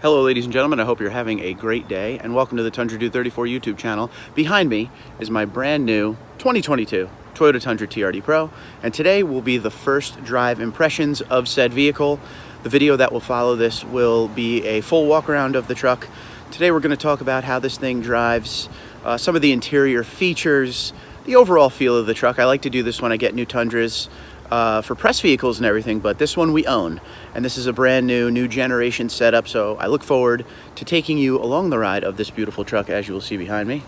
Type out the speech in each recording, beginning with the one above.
Hello ladies and gentlemen, I hope you're having a great day and welcome to the Tundra Dude 34 YouTube channel. Behind me is my brand new 2022 Toyota Tundra Trd Pro, and today will be the first drive impressions of said vehicle. The video that will follow this will be a full walk around of the truck. Today we're going to talk about how this thing drives, some of the interior features, the overall feel of the truck. I like to do this when I get new Tundras for press vehicles and everything, but this one we own, and this is a brand new generation setup, so I look forward to taking you along the ride of this beautiful truck, as you will see behind me.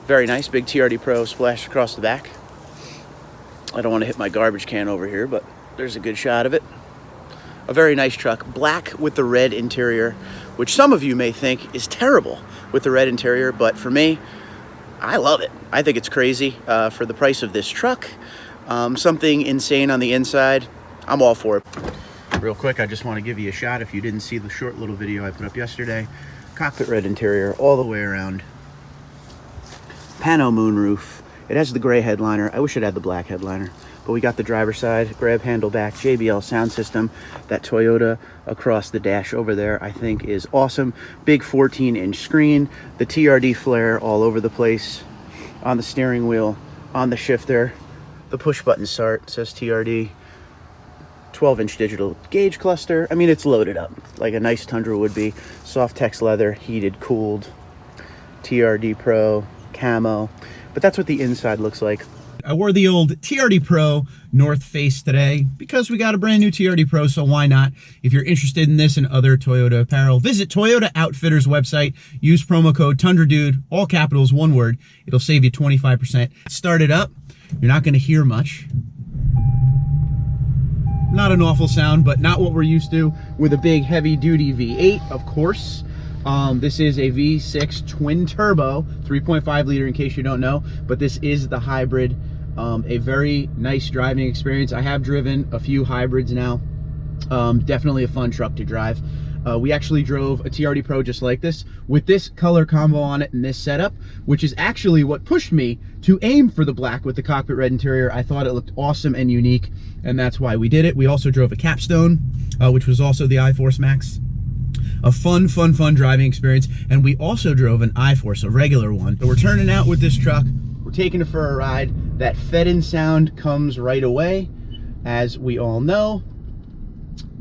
Very nice, big Trd Pro splashed across the back. I don't want to hit my garbage can over here, but there's a good shot of it. A very nice truck, black with the red interior, which some of you may think is terrible with the red interior, but for me, I love it. I think it's crazy for the price of this truck. Something insane on the inside. I'm all for it. Real quick, I just want to give you a shot if you didn't see the short little video I put up yesterday. Cockpit red interior all the way around. Pano moonroof. It has the gray headliner. I wish it had the black headliner, but we got the driver's side, grab handle back, JBL sound system. That Toyota across the dash over there, I think, is awesome. Big 14-inch screen, the TRD flare all over the place, on the steering wheel, on the shifter. The push button start says TRD. 12-inch digital gauge cluster. I mean, it's loaded up like a nice Tundra would be. Soft text leather, heated, cooled. TRD Pro, camo. But that's what the inside looks like. I wore the old TRD Pro North Face today because we got a brand new TRD Pro, so why not? If you're interested in this and other Toyota apparel, visit Toyota Outfitters website. Use promo code TundraDude, all capitals, one word. It'll save you 25%. Start it up. You're not going to hear much. Not an awful sound, but not what we're used to with a big heavy-duty V8, of course. This is a V6 twin turbo, 3.5 liter in case you don't know, but this is the hybrid. A very nice driving experience. I have driven a few hybrids now. Definitely a fun truck to drive. We actually drove a TRD Pro just like this with this color combo on it and this setup, which is actually what pushed me to aim for the black with the cockpit red interior. I thought it looked awesome and unique, and that's why we did it. We also drove a Capstone, which was also the iForce Max. A fun driving experience, and we also drove an iForce, a regular one. So we're turning out with this truck. We're taking it for a ride. That fed-in sound comes right away, as we all know.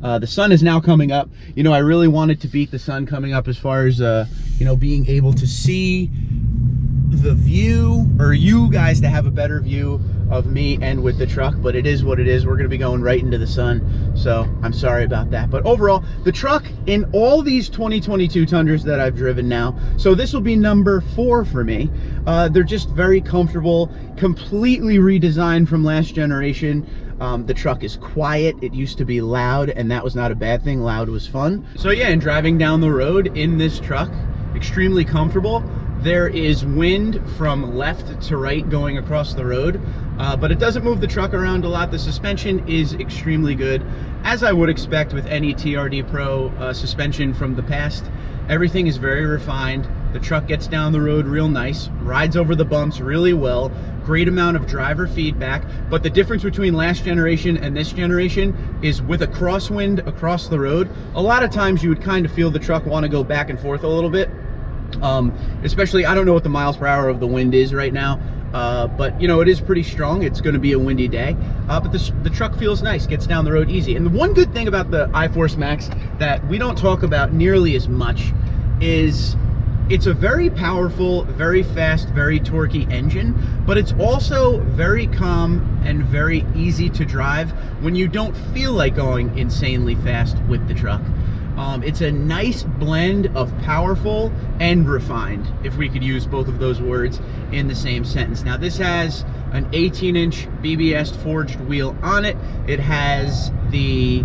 The sun is now coming up. You know, I really wanted to beat the sun coming up as far as, you know, being able to see the view, or you guys to have a better view of me and with the truck, but it is what it is. We're going to be going right into the sun, so I'm sorry about that. But overall, the truck in all these 2022 Tundras that I've driven now, so this will be number 4 for me. They're just very comfortable, completely redesigned from last generation. The truck is quiet. It used to be loud, and that was not a bad thing. Loud was fun. So yeah, and driving down the road in this truck, extremely comfortable. There is wind from left to right going across the road, but it doesn't move the truck around a lot. The suspension is extremely good, as I would expect with any TRD Pro suspension from the past. Everything is very refined. The truck gets down the road real nice, rides over the bumps really well, great amount of driver feedback. But the difference between last generation and this generation is with a crosswind across the road, a lot of times you would kind of feel the truck want to go back and forth a little bit. Especially, I don't know what the miles per hour of the wind is right now, but you know, it is pretty strong. It's going to be a windy day, but the truck feels nice, gets down the road easy. And the one good thing about the iForce Max that we don't talk about nearly as much is it's a very powerful, very fast, very torquey engine, but it's also very calm and very easy to drive when you don't feel like going insanely fast with the truck. It's a nice blend of powerful and refined, if we could use both of those words in the same sentence. Now, this has an 18-inch BBS forged wheel on it. It has the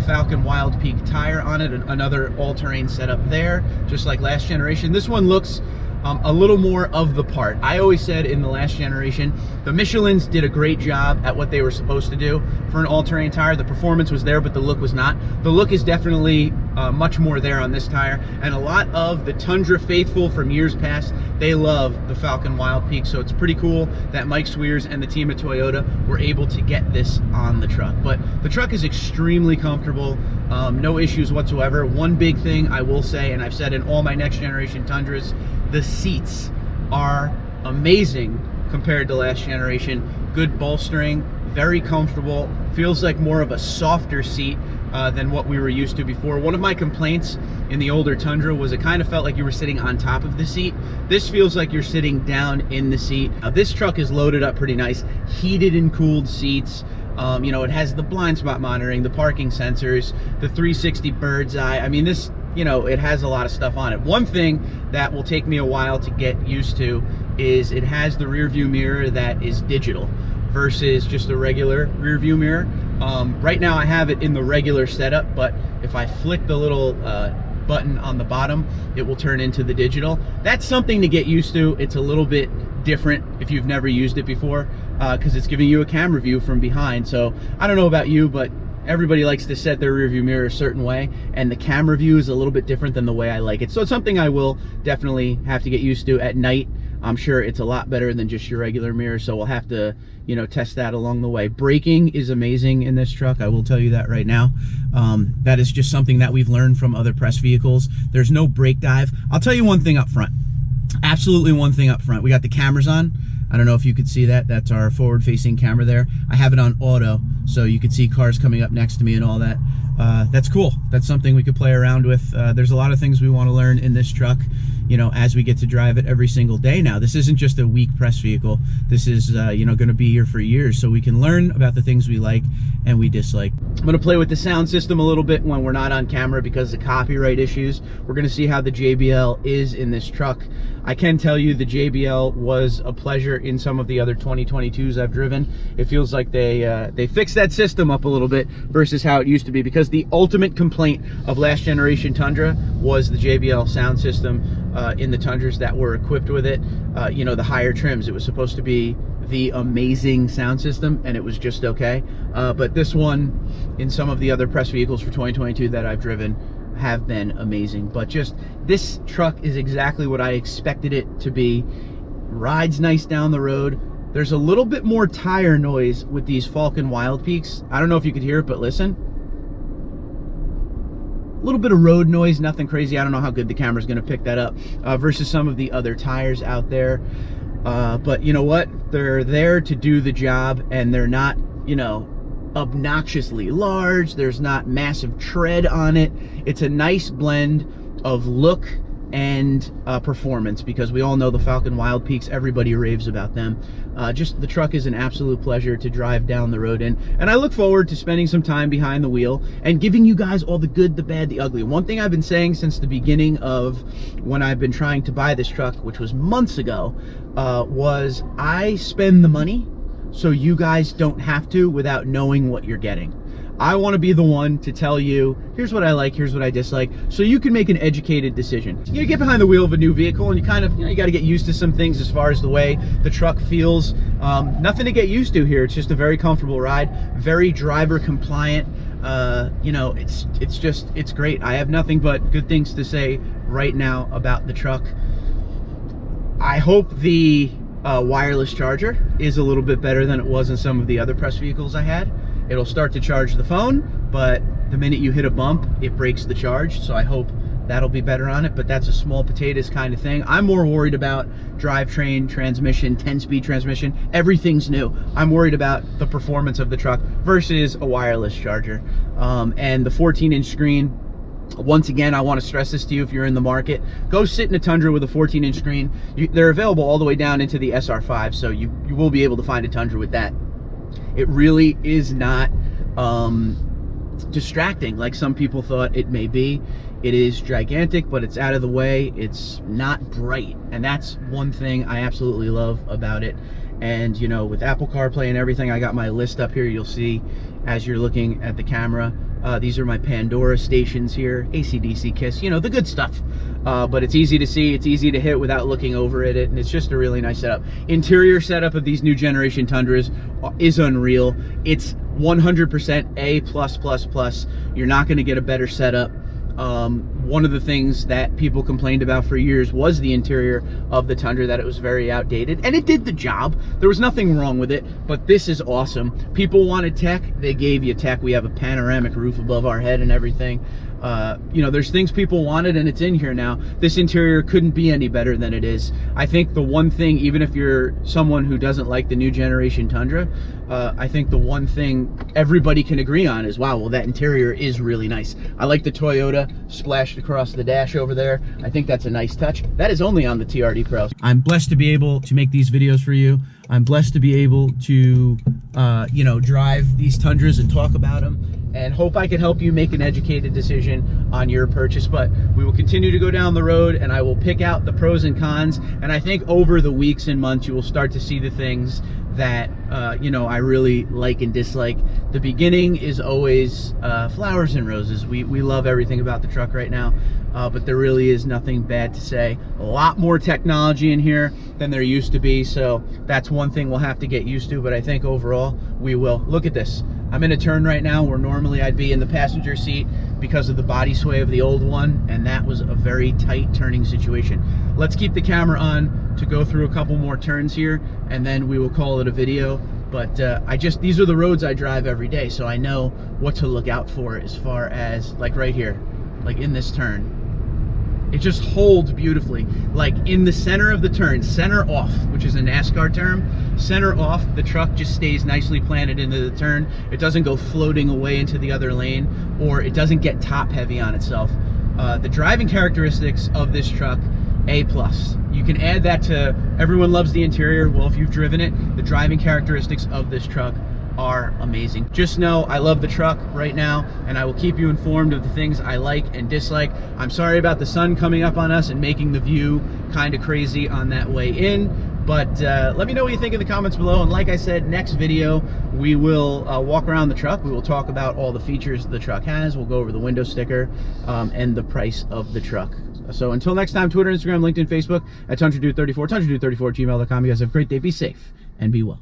Falcon Wild Peak tire on it, another all-terrain setup there, just like last generation. This one looks a little more of the part. I always said in the last generation, the Michelins did a great job at what they were supposed to do for an all-terrain tire. The performance was there, but the look was not. The look is definitely much more there on this tire. And a lot of the Tundra faithful from years past, they love the Falcon Wild Peak. So it's pretty cool that Mike Swears and the team at Toyota were able to get this on the truck. But the truck is extremely comfortable, no issues whatsoever. One big thing I will say, and I've said in all my next generation Tundras, the seats are amazing compared to last generation. Good bolstering, very comfortable, feels like more of a softer seat than what we were used to before. One of my complaints in the older Tundra was it kind of felt like you were sitting on top of the seat. This feels like you're sitting down in the seat. This truck is loaded up pretty nice, heated and cooled seats. You know, it has the blind spot monitoring, the parking sensors, the 360 bird's eye. I mean, this, you know, it has a lot of stuff on it. One thing that will take me a while to get used to is it has the rear view mirror that is digital versus just a regular rear view mirror. Right now I have it in the regular setup, but if I flick the little button on the bottom, it will turn into the digital. That's something to get used to. It's a little bit different if you've never used it before, because it's giving you a camera view from behind. So I don't know about you, but everybody likes to set their rear view mirror a certain way, and the camera view is a little bit different than the way I like it. So it's something I will definitely have to get used to at night. I'm sure it's a lot better than just your regular mirror, so we'll have to, you know, test that along the way. Braking is amazing in this truck, I will tell you that right now. That is just something that we've learned from other press vehicles. There's no brake dive. I'll tell you one thing up front. Absolutely one thing up front. We got the cameras on. I don't know if you could see that. That's our forward-facing camera there. I have it on auto, so you could see cars coming up next to me and all that. That's cool. That's something we could play around with. There's a lot of things we want to learn in this truck, you know, as we get to drive it every single day now. This isn't just a weak press vehicle. This is, you know, going to be here for years, so we can learn about the things we like and we dislike. I'm going to play with the sound system a little bit when we're not on camera because of copyright issues. We're going to see how the JBL is in this truck. I can tell you the JBL was a pleasure in some of the other 2022s I've driven. It feels like they fixed that system up a little bit versus how it used to be, because the ultimate complaint of last generation Tundra was the JBL sound system in the Tundras that were equipped with it. You know, the higher trims, it was supposed to be the amazing sound system, and it was just okay. But this one, in some of the other press vehicles for 2022 that I've driven, have been amazing. But just this truck is exactly what I expected it to be. Rides nice down the road. There's a little bit more tire noise with these Falcon Wild Peaks. I don't know if you could hear it, but listen. A little bit of road noise, nothing crazy. I don't know how good the camera's gonna pick that up versus some of the other tires out there. But you know what? They're there to do the job, and they're not, you know, obnoxiously large. There's not massive tread on it. It's a nice blend of look and performance, because we all know the Falcon Wild Peaks, everybody raves about them. Just the truck is an absolute pleasure to drive down the road in, and I look forward to spending some time behind the wheel and giving you guys all the good, the bad, the ugly. One thing I've been saying since the beginning of when I've been trying to buy this truck, which was months ago, was I spend the money so you guys don't have to without knowing what you're getting. I want to be the one to tell you, here's what I like, here's what I dislike, so you can make an educated decision. You get behind the wheel of a new vehicle and you kind of, you know, you got to get used to some things as far as the way the truck feels. Nothing to get used to here. It's just a very comfortable ride, very driver compliant. You know, it's great. I have nothing but good things to say right now about the truck. I hope the wireless charger is a little bit better than it was in some of the other press vehicles I had. It'll start to charge the phone, but the minute you hit a bump, it breaks the charge. So I hope that'll be better on it, but that's a small potatoes kind of thing. I'm more worried about drivetrain, transmission, 10-speed transmission. Everything's new. I'm worried about the performance of the truck versus a wireless charger. And the 14-inch screen, once again, I want to stress this to you if you're in the market. Go sit in a Tundra with a 14-inch screen. They're available all the way down into the SR5, so you will be able to find a Tundra with that. It really is not distracting like some people thought it may be. It is gigantic, but it's out of the way. It's not bright, and that's one thing I absolutely love about it. And you know, with Apple CarPlay and everything, I got my list up here. You'll see as you're looking at the camera. These are my Pandora stations here, AC/DC, KISS, you know, the good stuff. But it's easy to see, it's easy to hit without looking over at it, and it's just a really nice setup. Interior setup of these new generation Tundras is unreal. It's 100% A+++. You're not going to get a better setup. One of the things that people complained about for years was the interior of the Tundra, that it was very outdated, and it did the job. There was nothing wrong with it, but this is awesome. People wanted tech, they gave you tech. We have a panoramic roof above our head and everything. You know, there's things people wanted, and it's in here now. This interior couldn't be any better than it is. I think the one thing, even if you're someone who doesn't like the new generation Tundra, I think the one thing everybody can agree on is, wow, well, that interior is really nice. I like the Toyota splashed across the dash over there. I think that's a nice touch. That is only on the TRD Pro. I'm blessed to be able to make these videos for you. I'm blessed to be able to, you know, drive these Tundras and talk about them, and hope I can help you make an educated decision on your purchase. But we will continue to go down the road, and I will pick out the pros and cons, and I think over the weeks and months you will start to see the things that you know, I really like and dislike. The beginning is always flowers and roses. We love everything about the truck right now, but there really is nothing bad to say. A lot more technology in here than there used to be, so that's one thing we'll have to get used to, but I think overall we will. Look at this. I'm in a turn right now where normally I'd be in the passenger seat because of the body sway of the old one, and that was a very tight turning situation. Let's keep the camera on to go through a couple more turns here, and then we will call it a video. But these are the roads I drive every day, so I know what to look out for as far as, like right here, like in this turn. It just holds beautifully. Like in the center of the turn, center off, which is a NASCAR term, center off, the truck just stays nicely planted into the turn. It doesn't go floating away into the other lane, or it doesn't get top heavy on itself. The driving characteristics of this truck, A+. You can add that to, everyone loves the interior. Well, if you've driven it, the driving characteristics of this truck are amazing. Just know I love the truck right now, and I will keep you informed of the things I like and dislike. I'm sorry about the sun coming up on us and making the view kind of crazy on that way in, but let me know what you think in the comments below. And like I said, next video we will walk around the truck. We will talk about all the features the truck has. We'll go over the window sticker and the price of the truck. So until next time, Twitter, Instagram, LinkedIn, Facebook at TundraDude34, TundraDude34 @gmail.com. You guys have a great day. Be safe and be well.